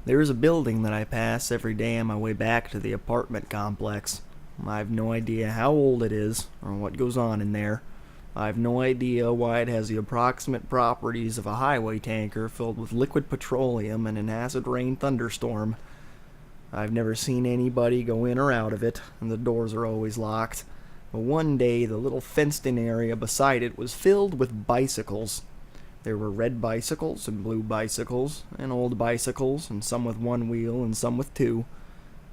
There's a building that I pass every day on my way back to the apartment complex. I've no idea how old it is or what goes on in there. I've no idea why it has the approximate properties of a highway tanker filled with liquid petroleum in an acid rain thunderstorm. I've never seen anybody go in or out of it, and the doors are always locked. But one day, the little fenced-in area beside it was filled with bicycles. There were red bicycles and blue bicycles, and old bicycles, and some with one wheel and some with two.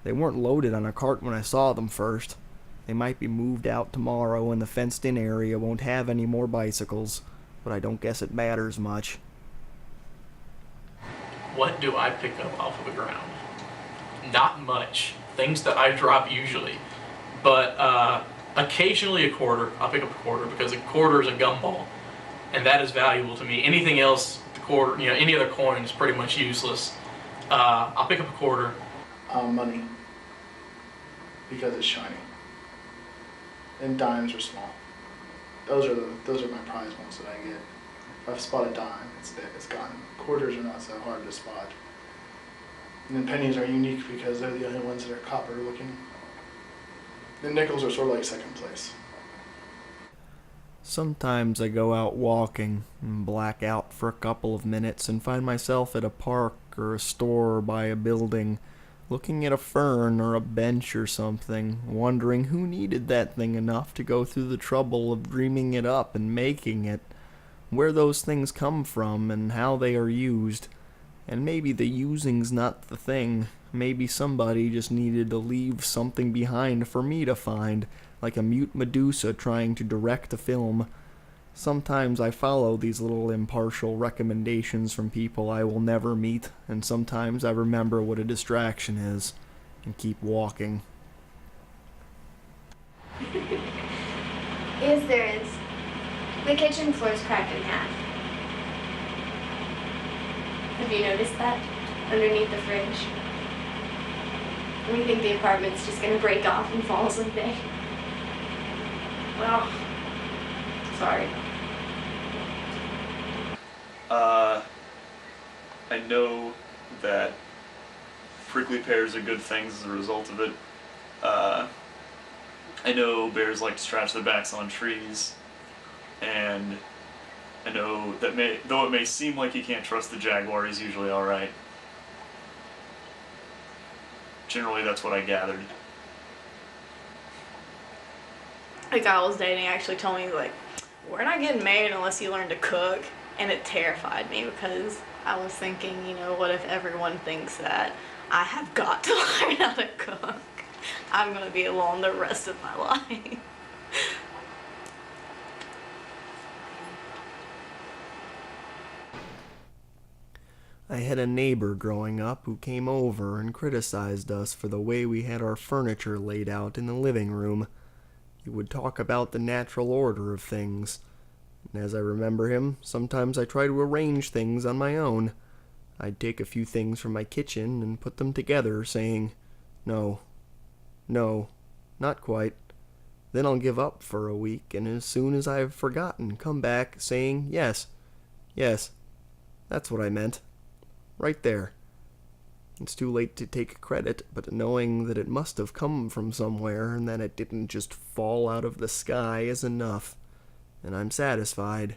They weren't loaded on a cart when I saw them first. They might be moved out tomorrow and the fenced-in area won't have any more bicycles, but I don't guess it matters much. What do I pick up off of the ground? Not much. Things that I drop usually. But occasionally a quarter. I'll pick up a quarter because a quarter is a gumball. And that is valuable to me. Anything else, the quarter, any other coin is pretty much useless. I'll pick up a quarter. Money. Because it's shiny. And dimes are small. Those are my prize ones that I get. If I spot a dime, it's dead, it's gone. Quarters are not so hard to spot. And then pennies are unique because they're the only ones that are copper looking. The nickels are sort of like second place. Sometimes I go out walking and black out for a couple of minutes and find myself at a park or a store or by a building, looking at a fern or a bench or something, wondering who needed that thing enough to go through the trouble of dreaming it up and making it, where those things come from and how they are used. And maybe the using's not the thing. Maybe somebody just needed to leave something behind for me to find, like a mute Medusa trying to direct a film. Sometimes I follow these little impartial recommendations from people I will never meet, and sometimes I remember what a distraction is, and keep walking. Yes, there is. The kitchen floor's cracked in half. Have you noticed that? Underneath the fridge. We think the apartment's just gonna break off and fall someday. Well, sorry. I know that prickly pears are good things as a result of it. I know bears like to scratch their backs on trees, and I know that though it may seem like you can't trust the jaguar, he's usually alright. Generally, that's what I gathered. The guy I was dating actually told me, like, we're not getting married unless you learn to cook. And it terrified me because I was thinking, what if everyone thinks that I have got to learn how to cook? I'm going to be alone the rest of my life. I had a neighbor growing up who came over and criticized us for the way we had our furniture laid out in the living room. He would talk about the natural order of things. And as I remember him, sometimes I try to arrange things on my own. I'd take a few things from my kitchen and put them together, saying, no, not quite. Then I'll give up for a week, and as soon as I've forgotten, come back, saying, yes, that's what I meant. Right there. It's too late to take credit, but knowing that it must have come from somewhere and that it didn't just fall out of the sky is enough. And I'm satisfied.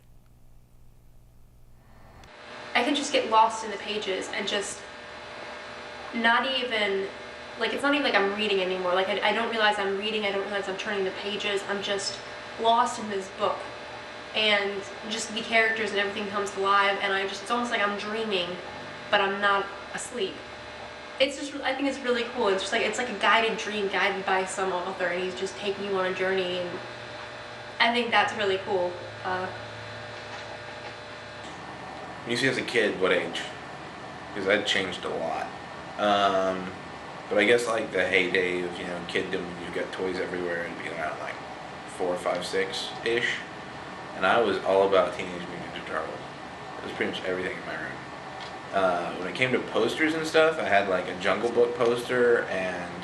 I can just get lost in the pages and just not even, it's not even like I'm reading anymore. I don't realize I'm reading, I don't realize I'm turning the pages. I'm just lost in this book. And just the characters and everything comes alive, and it's almost like I'm dreaming, but I'm not asleep. It's just, I think it's really cool. It's like a guided dream guided by some author, and he's just taking you on a journey, and I think that's really cool. You see as a kid, what age? Because that changed a lot. But I guess the heyday of, kiddom, you got toys everywhere and being around 4, 5, 6-ish. And I was all about Teenage Mutant Ninja Turtles. It was pretty much everything in my room. When it came to posters and stuff, I had a Jungle Book poster and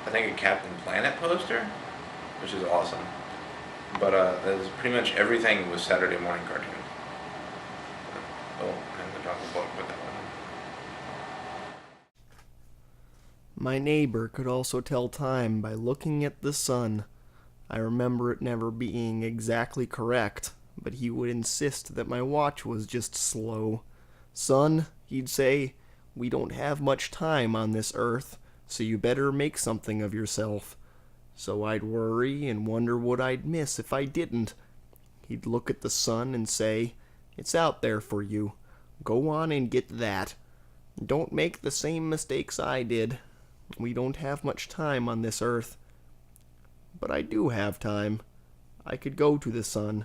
I think a Captain Planet poster, which is awesome. But that was pretty much everything was Saturday morning cartoon. Oh, and the Jungle Book, but that one. My neighbor could also tell time by looking at the sun. I remember it never being exactly correct, but he would insist that my watch was just slow. Son, he'd say, we don't have much time on this earth, so you better make something of yourself. So I'd worry and wonder what I'd miss if I didn't. He'd look at the sun and say, it's out there for you. Go on and get that. Don't make the same mistakes I did. We don't have much time on this earth. But I do have time. I could go to the sun.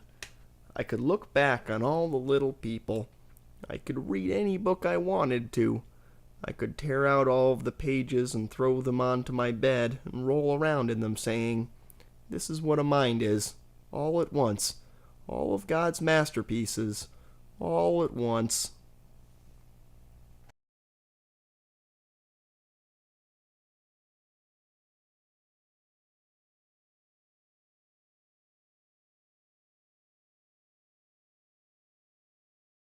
I could look back on all the little people. I could read any book I wanted to. I could tear out all of the pages and throw them onto my bed and roll around in them saying, this is what a mind is, all at once, all of God's masterpieces, all at once.